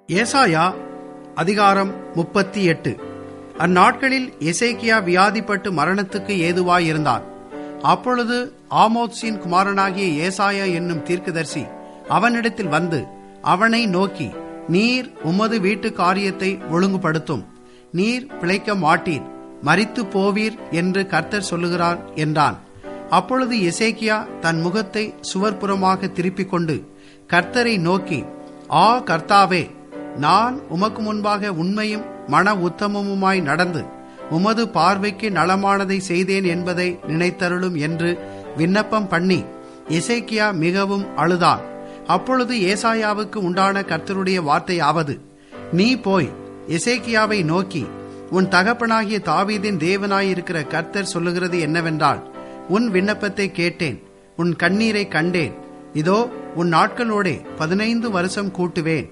ஏசாயா அதிகாரம் 38. அந்நாட்களில் எசேக்கியா வியாதிப்பட்டு மரணத்துக்கு ஏதுவாயிருந்தான். அப்பொழுது ஆமோத்சின் குமாரனாகிய ஏசாயா என்னும் தீர்க்கதரிசி அவனிடத்தில் வந்து அவனை நோக்கி, நீர் உமது வீட்டு காரியத்தை ஒழுங்குபடுத்தும், நீர் பிழைக்க மாட்டீர், மரித்து போவீர் என்று கர்த்தர் சொல்லுகிறார் என்றான். அப்பொழுது எசேக்கியா தன் முகத்தை சுவர்புறமாக திருப்பிக் கொண்டு கர்த்தரை நோக்கி, ஆ கர்த்தாவே, நான் உமக்கு முன்பாக உண்மையும் மன உத்தமமுமாய் நடந்து உமது பார்வைக்கு நலமானதை செய்தேன் என்பதை நினைத்தருளும் என்று விண்ணப்பம் பண்ணி எசேக்கியா மிகவும் அழுதான். அப்பொழுது ஏசாயாவுக்கு உண்டான கர்த்தருடைய வார்த்தையாவது, நீ போய் எசேக்கியாவை நோக்கி, உன் தகப்பனாகிய தாவீதின் தேவனாயிருக்கிற கர்த்தர் சொல்லுகிறது என்னவென்றால், உன் விண்ணப்பத்தை கேட்டேன், உன் கண்ணீரை கண்டேன். இதோ உன் நாட்களோடே 15 வருஷம் கூட்டுவேன்.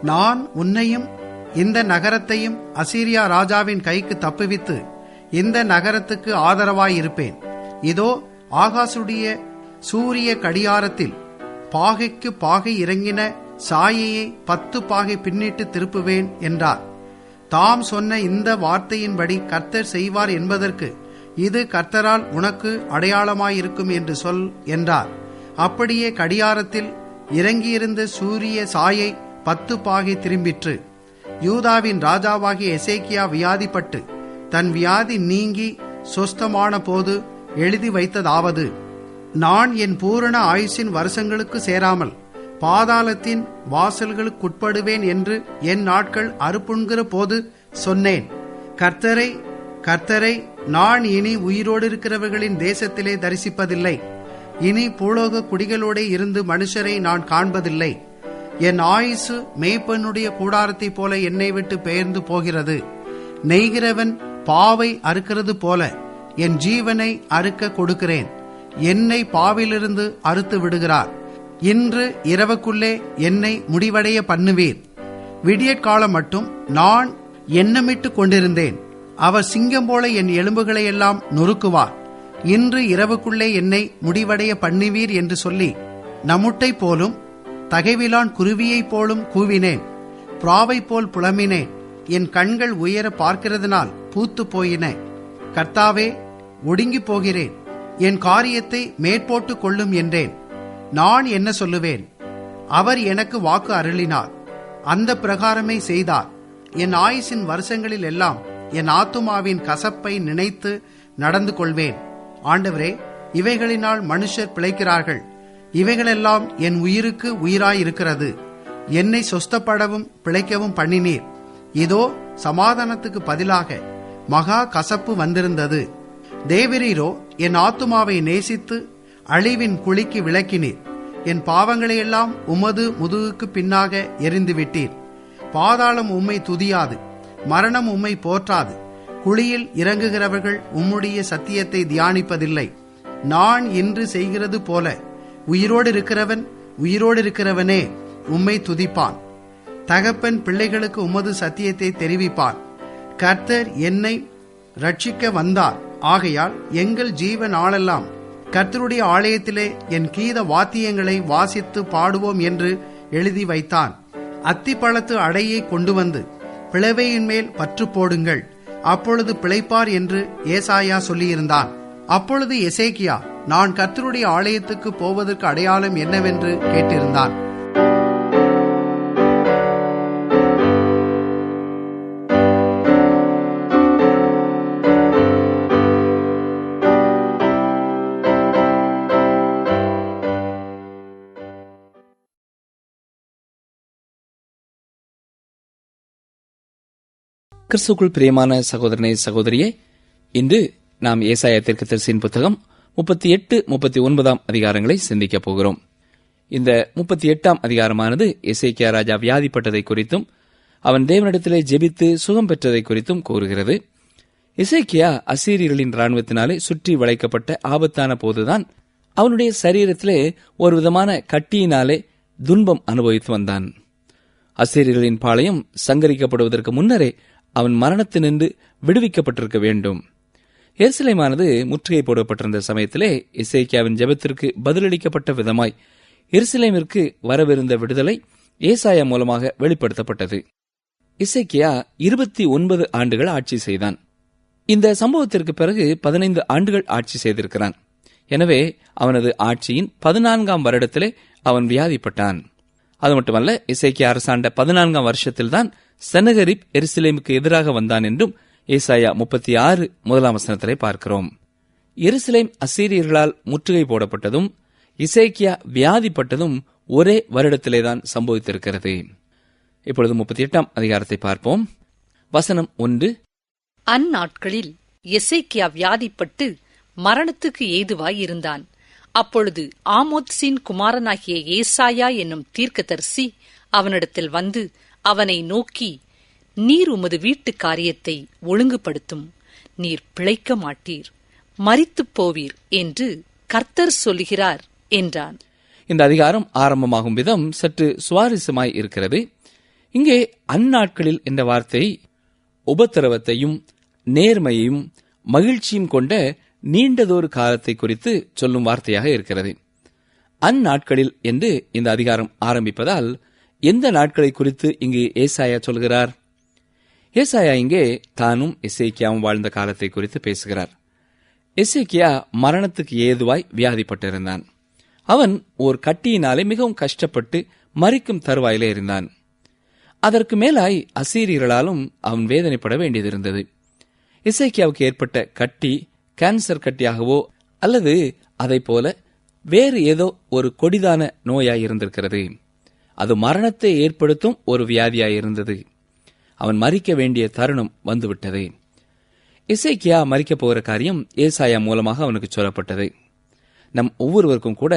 நான் உன்னையும் இந்த நகரத்தையும் அசீரியா ராஜாவின் கைக்கு தப்புவித்து இந்த நகரத்துக்கு ஆதரவாயிருப்பேன். இதோ ஆகாசுடைய சூரிய கடியாரத்தில் பாகைக்கு பாகை இறங்கின சாயையை 10 பாகை பின்னிட்டு திருப்புவேன் என்றார். தாம் சொன்ன இந்த வார்த்தையின்படி கர்த்தர் செய்வார் என்பதற்கு இது கர்த்தரால் உனக்கு அடையாளமாயிருக்கும் என்று சொல் என்றார். அப்படியே கடியாரத்தில் இறங்கியிருந்த சூரிய சாயை 10 பாகை திரும்பிற்று. யூதாவின் ராஜாவாகிய எசேக்கியா வியாதிப்பட்டு தன் வியாதி நீங்கி சொஸ்தமான போது எழுதி வைத்ததாவது, நான் என் பூரண ஆயுசின் வருஷங்களுக்கு சேராமல் பாதாளத்தின் வாசல்களுக்குட்படுவேன் என்று என் நாட்கள் அறுப்புண்கிற போது சொன்னேன். கர்த்தரை கர்த்தரை நான் இனி உயிரோடு இருக்கிறவர்களின் தேசத்திலே தரிசிப்பதில்லை. இனி பூலோக குடிகளோடே இருந்து மனுஷரை நான் காண்பதில்லை. என் ஆயுசு மேய்ப்பனுடைய கூடாரத்தை போல என்னை விட்டு பெயர்ந்து போகிறது. நெய்கிறவன் பாவை அறுக்கிறது போல என் ஜீவனை அறுக்க கொடுக்கிறேன். என்னை பாவிலிருந்து அறுத்து விடுகிறார். இன்று இரவுக்குள்ளே என்னை முடிவடைய பண்ணுவீர். விடியற்காலம் மட்டும் நான் எண்ணமிட்டு கொண்டிருந்தேன். அவர் சிங்கம் போல என் எலும்புகளை எல்லாம் நொறுக்குவார். இன்று இரவுக்குள்ளே என்னை முடிவடைய பண்ணுவீர் என்று சொல்லி நமுட்டை போலும் தகைவிலான் குருவியைப் போலும் கூவினேன். பிராவை போல் புலம்பினேன். என் கண்கள் உயர பார்க்கிறதுனால் பூத்து போயின. கர்த்தாவே, ஒடுங்கி போகிறேன், என் காரியத்தை மேற்போட்டு கொள்ளும் என்றேன். நான் என்ன சொல்லுவேன்? அவர் எனக்கு வாக்கு அருளினார், அந்த பிரகாரமே செய்தார். என் ஆயுசின் வருஷங்களில் எல்லாம் என் ஆத்துமாவின் கசப்பை நினைத்து நடந்து கொள்வேன். ஆண்டவரே, இவைகளினால் மனுஷர் பிழைக்கிறார்கள். இவைகளெல்லாம் என் உயிருக்கு உயிராயிருக்கிறது. என்னை சொஸ்தப்படவும் பிழைக்கவும் பண்ணினீர். இதோ சமாதானத்துக்கு பதிலாக மகா கசப்பு வந்திருந்தது. தேவரீரோ என் ஆத்துமாவை நேசித்து அழிவின் குழிக்கு விலக்கினீர். என் பாவங்களையெல்லாம் உமது முதுகுக்கு பின்னாக எறிந்துவிட்டீர். பாதாளம் உம்மை துதியாது, மரணம் உம்மை போற்றாது. குழியில் இறங்குகிறவர்கள் உம்முடைய சத்தியத்தை தியானிப்பதில்லை. நான் இன்று செய்கிறது போல உயிரோடு இருக்கிறவனே உம்மை துதிப்பான். தகப்பன் பிள்ளைகளுக்கு உமது சத்தியத்தை தெரிவிப்பான். கர்த்தர் என்னை ரட்சிக்க வந்தார். ஆகையால் எங்கள் ஜீவ நாளெல்லாம் கர்த்தருடைய ஆலயத்திலே என் கீத வாத்தியங்களை வாசித்து பாடுவோம் என்று எழுதி வைத்தான். அத்திப்பழத்து அடையை கொண்டு வந்து பிளவையின் மேல் பற்று போடுங்கள், அப்பொழுது பிழைப்பார் என்று ஏசாயா சொல்லியிருந்தான். அப்பொழுது எசேக்கியா, நான் கர்த்தருடைய ஆலயத்துக்கு போவதற்கு அடையாளம் என்னவென்று கேட்டிருந்தான். கிறிஸ்துக்குள் பிரியமான சகோதரனே, சகோதரியே, இன்று நாம் ஏசாயா தீர்க்கதரிசியின் புத்தகம் 38, 39 அதிகாரங்களை சிந்திக்கப் போகிறோம். இந்த 38 அதிகாரமானது எசேக்கியா ராஜா வியாதிப்பட்டதை குறித்தும் அவன் தேவனிடத்திலே ஜெபித்து சுகம் பெற்றதை குறித்தும் கூறுகிறது. எசேக்கியா அசீரியர்களின் இராணுவத்தினாலே சுற்றி வளைக்கப்பட்ட ஆபத்தான போதுதான் அவனுடைய சரீரத்திலே ஒரு விதமான கட்டியினாலே துன்பம் அனுபவித்து வந்தான். அசீரியர்களின் பாளையம் சங்கரிக்கப்படுவதற்கு முன்னரே அவன் மரணத்தினின்று விடுவிக்கப்பட்டிருக்க வேண்டும். எருசலேமானது முற்றுகை போடப்பட்டிருந்த சமயத்திலே எசேக்கியாவின் ஜெபத்திற்கு பதிலளிக்கப்பட்ட விதமாய் எருசலேமிற்கு வரவிருந்த விடுதலை ஏசாயா மூலமாக வெளிப்படுத்தப்பட்டது. எசேக்கியா 29 ஆண்டுகள் ஆட்சி செய்தான். இந்த சம்பவத்திற்கு பிறகு 15 ஆண்டுகள் ஆட்சி செய்திருக்கிறான். எனவே அவனது ஆட்சியின் 14ஆம் வருடத்திலே அவன் வியாதிப்பட்டான். அது மட்டுமல்ல, எசேக்கியா அரசாண்ட 14ஆம் வருஷத்தில்தான் செனகரிப் எருசலேமுக்கு எதிராக வந்தான் என்றும் ஏசாயா 36 முதலாம் வசனத்திலே பார்க்கிறோம். எருசலேம் அசீரியர்களால் முற்றுகை போடப்பட்டதும் எசேக்கியா வியாதிப்பட்டதும் ஒரே வருடத்திலேதான் சம்பவித்திருக்கிறது. இப்பொழுது 38ஆம் அதிகாரத்தை பார்ப்போம். வசனம் 1. அந்நாட்களில் எசேக்கியா வியாதிப்பட்டு மரணத்துக்கு ஏதுவாய் இருந்தான். அப்பொழுது ஆமோத்சின் குமாரனாகிய ஏசாயா என்னும் தீர்க்கதரிசி அவனிடத்தில் வந்து அவனை நோக்கி, நீர் உமது வீட்டு காரியத்தை ஒழுங்குபடுத்தும், நீர் பிழைக்க மாட்டீர், மரித்துப் போவீர் என்று கர்த்தர் சொல்லுகிறார் என்றான். இந்த அதிகாரம் ஆரம்பமாகும் விதம் சற்று சுவாரஸ்யமாய் இருக்கிறது. இங்கே அந்நாட்களில் என்ற வார்த்தை உபத்திரவத்தையும் நேர்மையையும் மகிழ்ச்சியும் கொண்ட நீண்டதொரு காலத்தை குறித்து சொல்லும் வார்த்தையாக இருக்கிறது. அந்நாட்களில் என்று இந்த அதிகாரம் ஆரம்பிப்பதால் எந்த நாட்களை குறித்து இங்கு ஏசாயா சொல்கிறார்? ஏசாயா இங்கே தானும் எசேக்கியாவும் வாழ்ந்த காலத்தை குறித்து பேசுகிறார். எசேக்கியா மரணத்துக்கு ஏதுவாய் வியாதிப்பட்டிருந்தான். அவன் ஓர் கட்டியினாலே மிகவும் கஷ்டப்பட்டு மரிக்கும் தருவாயிலே இருந்தான். அதற்கு மேலாய் அசீரியர்களாலும் அவன் வேதனைப்பட வேண்டியதிருந்தது. எசேக்கியாவுக்கு ஏற்பட்ட கட்டி கேன்சர் கட்டியாகவோ அல்லது அதைப்போல வேறு ஏதோ ஒரு கொடிதான நோயாயிருந்திருக்கிறது. அது மரணத்தை ஏற்படுத்தும் ஒரு வியாதியாயிருந்தது. அவன் மரிக்க வேண்டிய தருணம் வந்துவிட்டது. எசேக்கியா மரிக்கப் போகிற காரியம் ஏசாயா மூலமாக அவனுக்கு சொல்லப்பட்டது. நம் ஒவ்வொருவருக்கும் கூட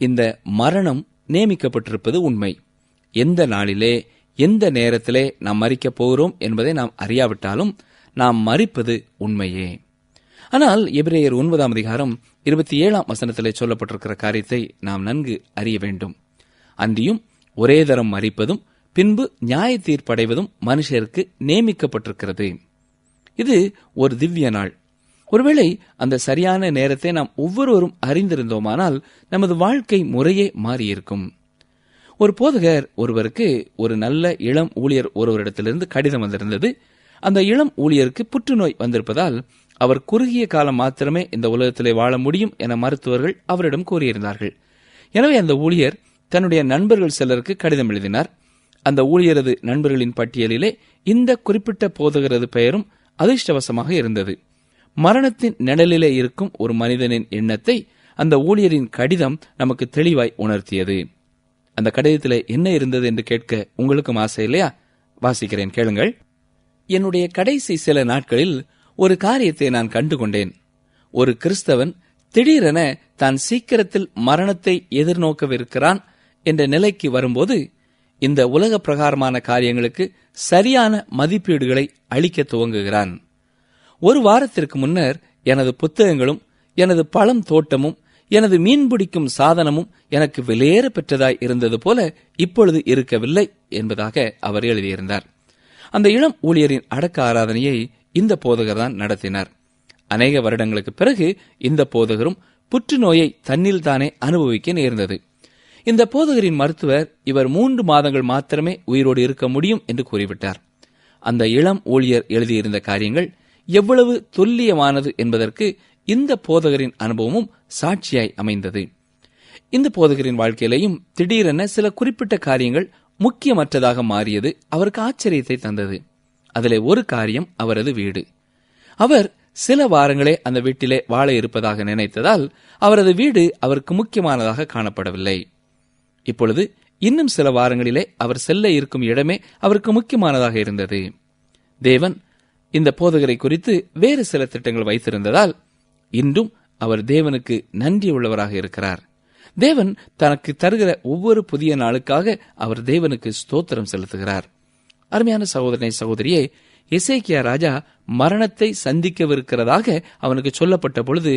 இந்த மரணம் நியமிக்கப்பட்டிருப்பது உண்மை. எந்த நாளிலே எந்த நேரத்திலே நாம் மரிக்கப் போகிறோம் என்பதை நாம் அறியாவிட்டாலும் நாம் மரிப்பது உண்மையே. ஆனால் எபிரேயர் 9ஆம் அதிகாரம் 27ஆம் வசனத்திலே சொல்லப்பட்டிருக்கிற காரியத்தை நாம் நன்கு அறிய வேண்டும். அன்றியும் ஒரே தரம் மரிப்பதும் பின்பு நியாய தீர்ப்படைவதும் மனுஷருக்கு நியமிக்கப்பட்டிருக்கிறது. இது ஒரு திவ்ய நாள். ஒருவேளை அந்த சரியான நேரத்தை நாம் ஒவ்வொருவரும் அறிந்திருந்தோமானால் நமது வாழ்க்கை முறையே மாறியிருக்கும். ஒரு போதகர் ஒருவருக்கு ஒரு நல்ல இளம் ஊழியர் ஒருவரிடத்திலிருந்து கடிதம் வந்திருந்தது. அந்த இளம் ஊழியருக்கு புற்றுநோய் வந்திருப்பதால் அவர் குறுகிய காலம் மாத்திரமே இந்த உலகத்திலே வாழ முடியும் என மருத்துவர்கள் அவரிடம் கூறியிருந்தார்கள். எனவே அந்த ஊழியர் தன்னுடைய நண்பர்கள் சிலருக்கு கடிதம் எழுதினார். அந்த ஊழியரது நண்பர்களின் பட்டியலிலே இந்த குறிப்பிட்ட போதகரது பெயரும் அதிர்ஷ்டவசமாக இருந்தது. மரணத்தின் நிழலிலே இருக்கும் ஒரு மனிதனின் எண்ணத்தை அந்த ஊழியரின் கடிதம் நமக்கு தெளிவாய் உணர்த்தியது. அந்த கடிதத்திலே என்ன இருந்தது என்று கேட்க உங்களுக்கும் ஆசை இல்லையா? வாசிக்கிறேன், கேளுங்கள். என்னுடைய கடைசி சில நாட்களில் ஒரு காரியத்தை நான் கண்டுகொண்டேன். ஒரு கிறிஸ்தவன் திடீரென தான் சீக்கிரத்தில் மரணத்தை எதிர்நோக்கவிருக்கிறான் என்ற நிலைக்கு வரும்போது இந்த உலக பிரகாரமான காரியங்களுக்கு சரியான மதிப்பீடுகளை அளிக்க துவங்குகிறான். ஒரு வாரத்திற்கு முன்னர் எனது புத்தகங்களும் எனது பழம் தோட்டமும் எனது மீன்பிடிக்கும் சாதனமும் எனக்கு விலையேற பெற்றதாய் இருந்தது போல இப்பொழுது இருக்கவில்லை என்பதாக அவர் எழுதியிருந்தார். அந்த இளம் ஊழியரின் அடக்க ஆராதனையை இந்த போதகர் தான் நடத்தினார். அநேக வருடங்களுக்கு பிறகு இந்த போதகரும் புற்றுநோயை தன்னில் தானே அனுபவிக்க நேர்ந்தது. இந்த போதகரின் மருத்துவர் இவர் 3 மாதங்கள் மாத்திரமே உயிரோடு இருக்க முடியும் என்று கூறிவிட்டார். அந்த இளம் ஊழியர் எழுதியிருந்த காரியங்கள் எவ்வளவு துல்லியமானது என்பதற்கு இந்த போதகரின் அனுபவமும் சாட்சியாய் அமைந்தது. இந்த போதகரின் வாழ்க்கையிலேயும் திடீரென சில குறிப்பிட்ட காரியங்கள் முக்கியமற்றதாக மாறியது அவருக்கு ஆச்சரியத்தை தந்தது. அதிலே ஒரு காரியம் அவரது வீடு. அவர் சில வாரங்களே அந்த வீட்டிலே வாழ இருப்பதாக நினைத்ததால் அவரது வீடு அவருக்கு முக்கியமானதாக காணப்படவில்லை. இப்பொழுது இன்னும் சில வாரங்களிலே அவர் செல்ல இருக்கும் இடமே அவருக்கு முக்கியமானதாக இருந்தது. தேவன் இந்த போதகரை குறித்து வேறு சில திட்டங்கள் வைத்திருந்ததால் இன்றும் அவர் தேவனுக்கு நன்றியுள்ளவராக இருக்கிறார். தேவன் தனக்கு தருகிற ஒவ்வொரு புதிய நாளுக்காக அவர் தேவனுக்கு ஸ்தோத்திரம் செலுத்துகிறார். அருமையான சகோதரனை சகோதரியே, எசேக்கியா ராஜா மரணத்தை சந்திக்கவிருக்கிறதாக அவனுக்கு சொல்லப்பட்ட பொழுது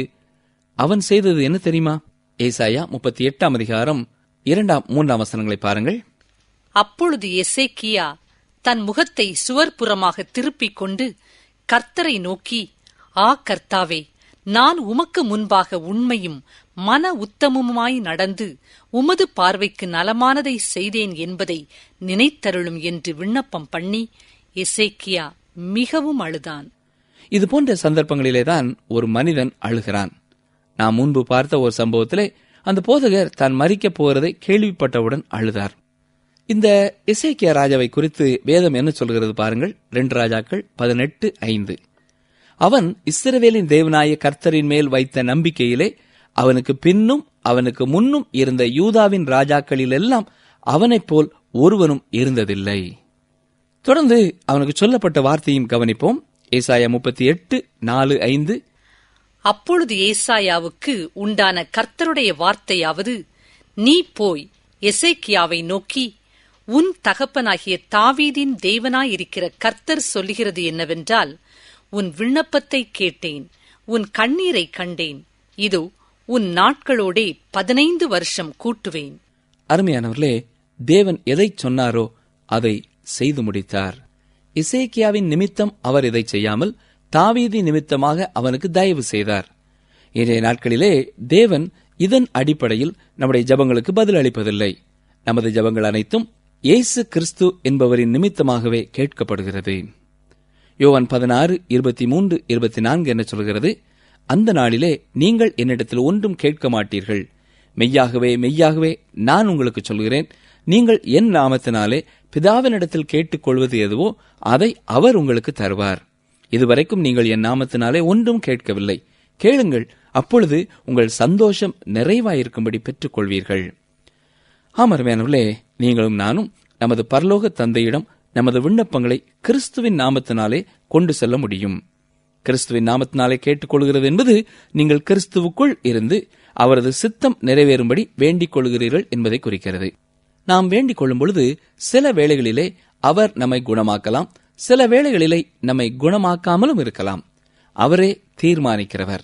அவன் செய்தது என்ன தெரியுமா? ஏசாயா 38ஆம் அதிகாரம் 2-3 வசனங்களை பாருங்கள். அப்பொழுது எசேக்கியா தன் முகத்தை சுவர்புறமாக திருப்பிக் கொண்டு கர்த்தரை நோக்கி, ஆ கர்த்தாவே, நான் உமக்கு முன்பாக உண்மையும் மன உத்தமமுமாய் நடந்து உமது பார்வைக்கு நலமானதை செய்தேன் என்பதை நினைத்தருளும் என்று விண்ணப்பம் பண்ணி எசேக்கியா மிகவும் அழுதான். இதுபோன்ற சந்தர்ப்பங்களிலேதான் ஒரு மனிதன் அழுகிறான். நாம் முன்பு பார்த்த ஒரு சம்பவத்திலே அந்த போதகர் தான் மரிக்கப் போகிறதை கேள்விப்பட்டவுடன் அழுதார். இந்த எசேக்கியா ராஜாவை குறித்து வேதம் என்ன சொல்கிறது பாருங்கள். 2 ராஜாக்கள் 18:5. அவன் இஸ்ரவேலின் தேவனாய கர்த்தரின் மேல் வைத்த நம்பிக்கையிலே அவனுக்கு பின்னும் அவனுக்கு முன்னும் இருந்த யூதாவின் ராஜாக்களிலெல்லாம் அவனைப் போல் ஒருவனும் இருந்ததில்லை. தொடர்ந்து அவனுக்கு சொல்லப்பட்ட வார்த்தையும் கவனிப்போம். ஏசாயா 38:4-5. அப்பொழுது ஏசாயாவுக்கு உண்டான கர்த்தருடைய வார்த்தையாவது, நீ போய் எசேக்கியாவை நோக்கி, உன் தகப்பனாகிய தாவீதின் தேவனாயிருக்கிற கர்த்தர் சொல்லுகிறது என்னவென்றால், உன் விண்ணப்பத்தை கேட்டேன், உன் கண்ணீரை கண்டேன், இதோ உன் நாட்களோடே 15 வருஷம் கூட்டுவேன். அருமையானவர்களே, தேவன் எதை சொன்னாரோ அதை செய்து முடித்தார். எசேக்கியாவின் நிமித்தம் அவர் இதை செய்யாமல் தாவீதி நிமித்தமாக அவனுக்கு தயவு செய்தார். இன்றைய நாட்களிலே தேவன் இதன் அடிப்படையில் நம்முடைய ஜெபங்களுக்கு பதில் அளிப்பதில்லை. நமது ஜெபங்கள் அனைத்தும் இயேசு கிறிஸ்து என்பவரின் நிமித்தமாகவே கேட்கப்படுகிறது. யோவான் 16:23-24 என்ன சொல்கிறது? அந்த நாளிலே நீங்கள் என்னிடத்தில் ஒன்றும் கேட்க மாட்டீர்கள். மெய்யாகவே மெய்யாகவே நான் உங்களுக்கு சொல்கிறேன், நீங்கள் என் நாமத்தினாலே பிதாவினிடத்தில் கேட்டுக்கொள்வது எதுவோ அதை அவர் உங்களுக்கு தருவார். இதுவரைக்கும் நீங்கள் என் நாமத்தினாலே ஒன்றும் கேட்கவில்லை. கேளுங்கள், அப்பொழுது உங்கள் சந்தோஷம் நிறைவாயிருக்கும்படி பெற்றுக் கொள்வீர்கள். ஆமர்மேனவர்களே, நீங்களும் நானும் நமது பரலோக தந்தையிடம் நமது விண்ணப்பங்களை கிறிஸ்துவின் நாமத்தினாலே கொண்டு செல்ல முடியும். கிறிஸ்துவின் நாமத்தினாலே கேட்டுக்கொள்கிறது என்பது நீங்கள் கிறிஸ்துவுக்குள் இருந்து அவரது சித்தம் நிறைவேறும்படி வேண்டிக் கொள்கிறீர்கள் என்பதை குறிக்கிறது. நாம் வேண்டிக் கொள்ளும் பொழுது சில வேளைகளிலே அவர் நம்மை குணமாக்கலாம், சில வேளைகளிலே நம்மை குணமாக்காமலும் இருக்கலாம். அவரே தீர்மானிக்கிறவர்.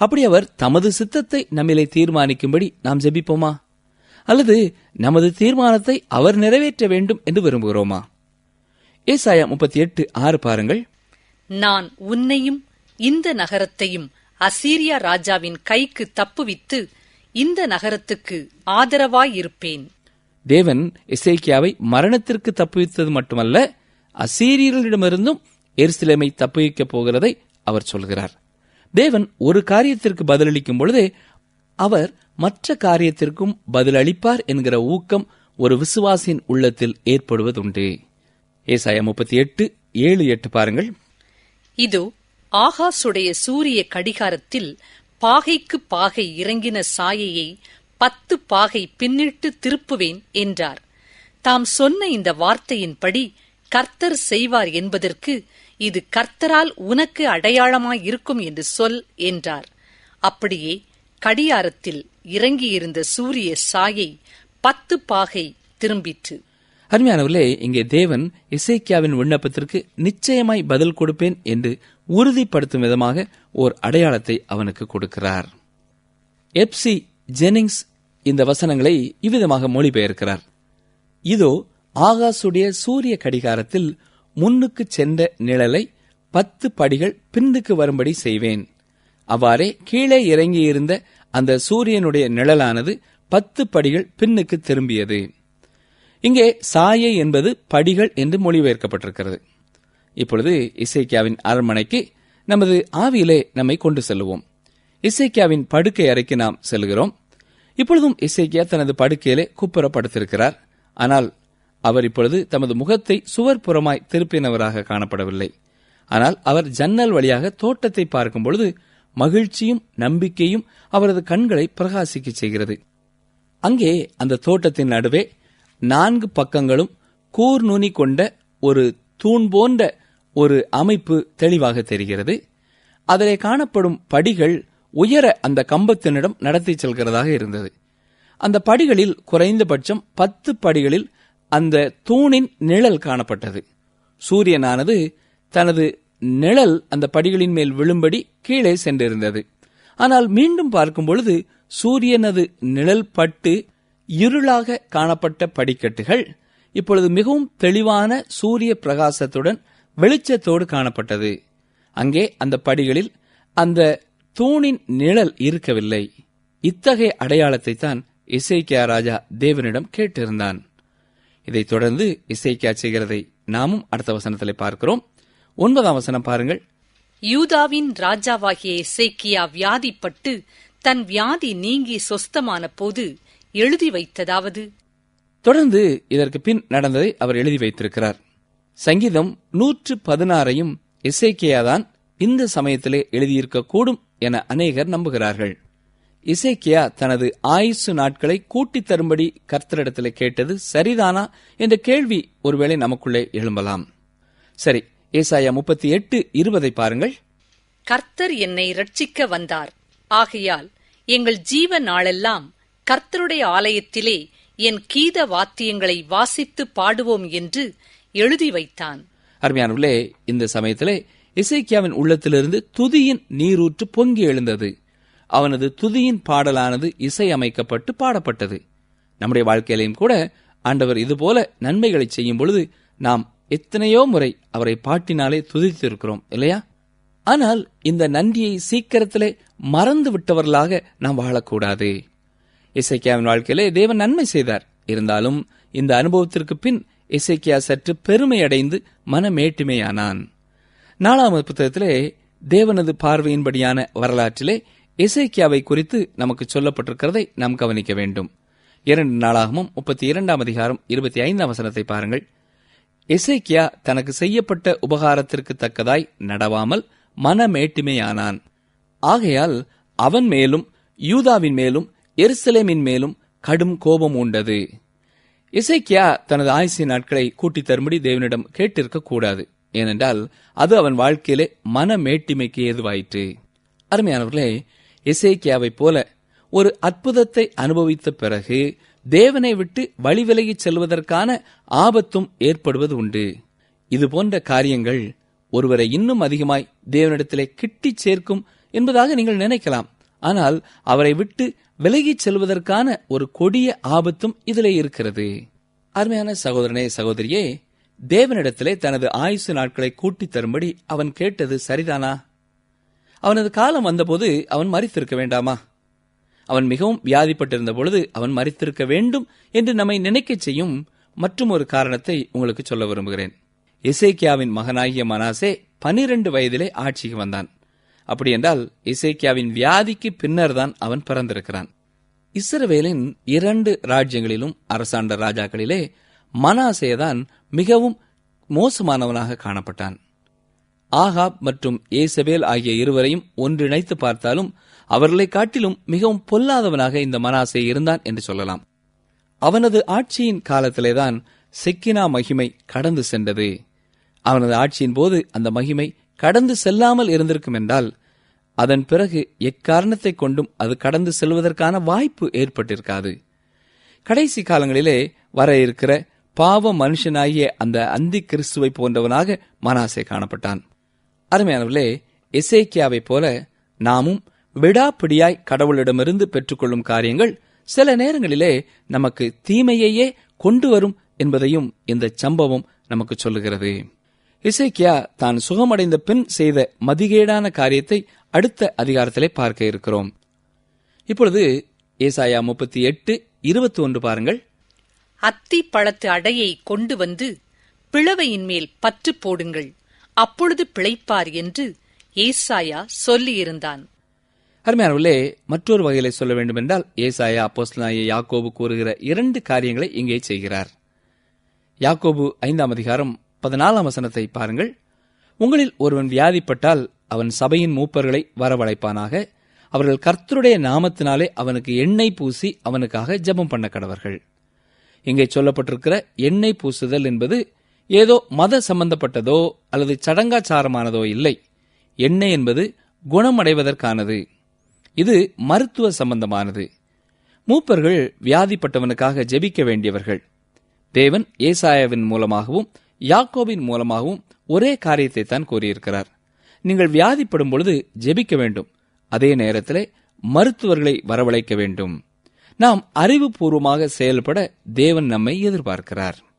அப்படி அவர் தமது சித்தத்தை நம்மிலே தீர்மானிக்கும்படி நாம் ஜெபிப்போமா? அல்லது நமது தீர்மானத்தை அவர் நிறைவேற்ற வேண்டும் என்று விரும்புகிறோமா? ஏசாயா 38:6 பாருங்கள். நான் உன்னையும் இந்த நகரத்தையும் அசீரியா ராஜாவின் கைக்கு தப்புவித்து இந்த நகரத்துக்கு ஆதரவாயிருப்பேன். தேவன் எசேக்கியாவை மரணத்திற்கு தப்புவித்தது மட்டுமல்ல, அசீரியர்களிடமிருந்தும் எருசலேமை தப்புவிக்கப் போகிறதை அவர் சொல்கிறார். தேவன் ஒரு காரியத்திற்கு பதிலளிக்கும் பொழுதே அவர் மற்ற காரியத்திற்கும் பதிலளிப்பார் என்கிற ஊக்கம் ஒரு விசுவாசியின் உள்ளத்தில் ஏற்படுவதுண்டு. ஏசாயா 38:7-8 பாருங்கள். இதோ ஆகாசுடைய சூரிய கடிகாரத்தில் பாகைக்கு பாகை இறங்கின சாயையை 10 பாகை பின்னிட்டு திருப்புவேன் என்றார். தாம் சொன்ன இந்த வார்த்தையின்படி கர்த்தர் செய்வார் என்பதற்கு இது கர்த்தரால் உனக்கு அடையாளமாயிருக்கும் என்று சொல் என்றார். அப்படியே கடியாரத்தில் இறங்கியிருந்த சூரிய சாயை 10 பாகை திரும்பிற்று. அருமையானவர்களே, இங்கே தேவன் எசேக்கியாவின் விண்ணப்பத்திற்கு நிச்சயமாய் பதில் கொடுப்பேன் என்று உறுதிப்படுத்தும் விதமாக ஓர் அடையாளத்தை அவனுக்கு கொடுக்கிறார். எப்சி ஜெனிங்ஸ் இந்த வசனங்களை இவ்விதமாக மொழிபெயர்க்கிறார். இதோ ஆகாசுடைய சூரிய கடிகாரத்தில் முன்னுக்கு சென்ற நிழலை 10 படிகள் பின்னுக்கு வரும்படி செய்வேன். அவ்வாறே கீழே இறங்கியிருந்த அந்த சூரியனுடைய நிழலானது 10 படிகள் பின்னுக்கு திரும்பியது. இங்கே சாயை என்பது படிகள் என்று மொழிபெயர்க்கப்பட்டிருக்கிறது. இப்பொழுது எசேக்கியாவின் அரண்மனைக்கு நமது ஆவியிலே நம்மை கொண்டு செல்லுவோம். எசேக்கியாவின் படுக்கை அறைக்கு நாம் செல்கிறோம். இப்பொழுதும் எசேக்கியா தனது படுக்கையிலே குப்புறப்படுத்திருக்கிறார். ஆனால் அவர் இப்பொழுது தமது முகத்தை சுவர்புறமாய் திருப்பினவராக காணப்படவில்லை. ஆனால் அவர் ஜன்னல் வழியாக தோட்டத்தை பார்க்கும் பொழுது மகிழ்ச்சியும் நம்பிக்கையும் அவரது கண்களை பிரகாசிக்க செய்கிறது. அங்கே அந்த தோட்டத்தின் நடுவே 4 பக்கங்களும் கூர்நுனி கொண்ட ஒரு தூண் போன்ற ஒரு அமைப்பு தெளிவாக தெரிகிறது. அதிலே காணப்படும் படிகள் உயர அந்த கம்பத்தினிடம் நடத்தி செல்கிறதாக இருந்தது. அந்த படிகளில் குறைந்தபட்சம் 10 படிகளில் அந்த தூணின் நிழல் காணப்பட்டது. சூரியனானது தனது நிழல் அந்த படிகளின் மேல் விழும்படி கீழே சென்றிருந்தது. ஆனால் மீண்டும் பார்க்கும் பொழுது சூரியனது நிழல் பட்டு இருளாக காணப்பட்ட படிக்கட்டுகள் இப்பொழுது மிகவும் தெளிவான சூரிய பிரகாசத்துடன் வெளிச்சத்தோடு காணப்பட்டது. அங்கே அந்த படிகளில் அந்த தூணின் நிழல் இருக்கவில்லை. இத்தகைய அடையாளத்தை தான் எசேக்கியா ராஜா தேவனிடம் கேட்டிருந்தான். இதைத் தொடர்ந்து எசேக்கியா செய்கிறதை நாமும் அடுத்த வசனத்திலே பார்க்கிறோம். 9ஆம் வசனம் பாருங்கள். யூதாவின் ராஜாவாகிய எசேக்கியா வியாதிப்பட்டு தன் வியாதி நீங்கி சொஸ்தமான போது எழுதி வைத்ததாவது. தொடர்ந்து இதற்கு பின் நடந்ததை அவர் எழுதி வைத்திருக்கிறார். சங்கீதம் 116ஐயும் எசேக்கியாதான் இந்த சமயத்திலே எழுதியிருக்கக்கூடும் என அநேகர் நம்புகிறார்கள். எசேக்கியா தனது ஆயுசு நாட்களை கூட்டித் தரும்படி கர்த்தரிடத்திலே கேட்டது சரிதானா என்ற கேள்வி ஒருவேளை நமக்குள்ளே எழும்பலாம். சரி, ஏசாயா 38:20 பாருங்கள். கர்த்தர் என்னை இரட்சிக்க வந்தார், ஆகையால் எங்கள் ஜீவ நாளெல்லாம் கர்த்தருடைய ஆலயத்திலே என் கீத வாத்தியங்களை வாசித்து பாடுவோம் என்று எழுதி வைத்தான். அருமையானவர்களே, இந்த சமயத்திலே எசேக்கியாவின் உள்ளத்திலிருந்து துதியின் நீரூற்று பொங்கி எழுந்தது. அவனது துதியின் பாடலானது இசையமைக்கப்பட்டு பாடப்பட்டது. நம்முடைய வாழ்க்கையிலையும் கூட ஆண்டவர் இதுபோல நன்மைகளை செய்யும் பொழுது நாம் எத்தனையோ முறை அவரை பாட்டினாலே துதித்திருக்கிறோம் இல்லையா? ஆனால் இந்த நன்றியை சீக்கிரத்திலே மறந்து விட்டவர்களாக நாம் வாழக்கூடாது. எசேக்கியாவின் வாழ்க்கையிலே தேவன் நன்மை செய்தார். இருந்தாலும் இந்த அனுபவத்திற்கு பின் எசேக்கியா சற்று பெருமையடைந்து மனமேட்டுமையானான். 4ஆம் புத்தகத்திலே தேவனது பார்வையின்படியான வரலாற்றிலே எசேக்கியாவை குறித்து நமக்கு சொல்லப்பட்டிருக்கிறதை நாம் கவனிக்க வேண்டும். 2 நாளாகமும் 32ஆம் அதிகாரம் 25ஆம் வசனத்தை பாருங்கள். எசேக்கியா தனக்கு செய்யப்பட்ட உபகாரத்திற்கு தக்கதாய் நடவாமல் மனமேட்டுமையானான். ஆகையால் அவன் மேலும் யூதாவின் மேலும் எருசலேமின் மேலும் கடும் கோபம் உண்டது. எசேக்கியா தனது ஆயுசு நாட்களை கூட்டித் தரும்படி தேவனிடம் கேட்டிருக்க கூடாது. ஏனென்றால் அது அவன் வாழ்க்கையிலே மனமேட்டிமைக்கு ஏதுவாயிற்று. அருமையானவர்களே, எசேக்கியாவை போல ஒரு அற்புதத்தை அனுபவித்த பிறகு தேவனை விட்டு வழிவிலகிச் செல்வதற்கான ஆபத்தும் ஏற்படுவது உண்டு. இதுபோன்ற காரியங்கள் ஒருவரை இன்னும் அதிகமாய் தேவனிடத்திலே கிட்டிச் சேர்க்கும் என்பதாக நீங்கள் நினைக்கலாம். ஆனால் அவரை விட்டு விலகிச் செல்வதற்கான ஒரு கொடிய ஆபத்தும் இதிலே இருக்கிறது. அருமையான சகோதரனே, சகோதரியே, தேவனிடத்திலே தனது ஆயுசு நாட்களை கூட்டித் தரும்படி அவன் கேட்டது சரிதானா? அவனது காலம் வந்தபோது அவன் மரித்திருக்க வேண்டாமா? அவன் மிகவும் வியாதிப்பட்டிருந்த பொழுது அவன் மரித்திருக்க வேண்டும் என்று நம்மை நினைக்கச் செய்யும் மற்றும் ஒரு காரணத்தை உங்களுக்கு சொல்ல விரும்புகிறேன். எசேக்கியாவின் மகனாகிய மனாசே 12 வயதிலே ஆட்சிக்கு வந்தான். அப்படி என்றால் எசேக்கியாவின் வியாதிக்கு பின்னர் தான் அவன் பிறந்திருக்கிறான். இஸ்ரவேலின் 2 ராஜ்யங்களிலும் அரசாண்ட ராஜாக்களிலே மனாசேதான் மிகவும் மோசமானவனாக காணப்பட்டான். ஆகாப் மற்றும் ஏசபேல் ஆகிய இருவரையும் ஒன்றிணைத்து பார்த்தாலும் அவர்களை காட்டிலும் மிகவும் பொல்லாதவனாக இந்த மனாசே இருந்தான் என்று சொல்லலாம். அவனது ஆட்சியின் காலத்திலேதான் செக்கினா மகிமை கடந்து சென்றது. அவனது ஆட்சியின் போது அந்த மகிமை கடந்து செல்லாமல் இருந்திருக்கும் என்றால் அதன் பிறகு எக்காரணத்தை கொண்டும் அது கடந்து செல்வதற்கான வாய்ப்பு ஏற்பட்டிருக்காது. கடைசி காலங்களிலே வர இருக்கிற பாவ மனுஷனாகிய அந்த அந்தி கிறிஸ்துவை போன்றவனாக மனாசே காணப்பட்டான். அருமையானவர்களே, எசேக்கியாவை போல நாமும் விடாப்பிடியாய் கடவுளிடமிருந்து பெற்றுக்கொள்ளும் காரியங்கள் சில நேரங்களிலே நமக்கு தீமையையே கொண்டு வரும் என்பதையும் இந்த சம்பவம் நமக்கு சொல்லுகிறது. எசேக்கியா தான் சுகமடைந்த பின் செய்த மதிகேடான காரியத்தை அடுத்த அதிகாரத்திலே பார்க்க இருக்கிறோம். இப்பொழுது ஏசாயா 38:21 பாருங்கள். அத்தி பழத்து அடையை கொண்டு வந்து பிளவையின் மேல் பற்று போடுங்கள், அப்பொழுது பிழைப்பார் என்று ஏசாயா சொல்லியிருந்தான். அருமையானவர்களே, மற்றொரு வகையிலே சொல்ல வேண்டும் என்றால் ஏசாயா அப்போஸ்தலனாகிய யாக்கோபு கூறுகிற 2 காரியங்களை இங்கே செய்கிறார். யாக்கோபு 5ஆம் அதிகாரம் 14ஆம் வசனத்தை பாருங்கள். உங்களில் ஒருவன் வியாதிப்பட்டால் அவன் சபையின் மூப்பர்களை வரவழைப்பானாக, அவர்கள் கர்த்தருடைய நாமத்தினாலே அவனுக்கு எண்ணெய் பூசி அவனுக்காக ஜெபம் பண்ண கடவர்கள். இங்கே சொல்லப்பட்டிருக்கிற எண்ணெய் பூசுதல் என்பது ஏதோ மத சம்பந்தப்பட்டதோ அல்லது சடங்காச்சாரமானதோ இல்லை. எண்ணெய் என்பது குணமடைவதற்கானது. இது மருத்துவ சம்பந்தமானது. மூப்பர்கள் வியாதிப்பட்டவனுக்காக ஜெபிக்க வேண்டியவர்கள். தேவன் ஏசாயாவின் மூலமாகவும் யாக்கோபின் மூலமாகவும் ஒரே காரியத்தை தான் கூறியிருக்கிறார். நீங்கள் வியாதிப்படும் பொழுது ஜெபிக்க வேண்டும், அதே நேரத்திலே மருத்துவர்களை வரவழைக்க வேண்டும். நாம் அறிவுபூர்வமாக செயல்பட தேவன் நம்மை எதிர்பார்க்கிறார்.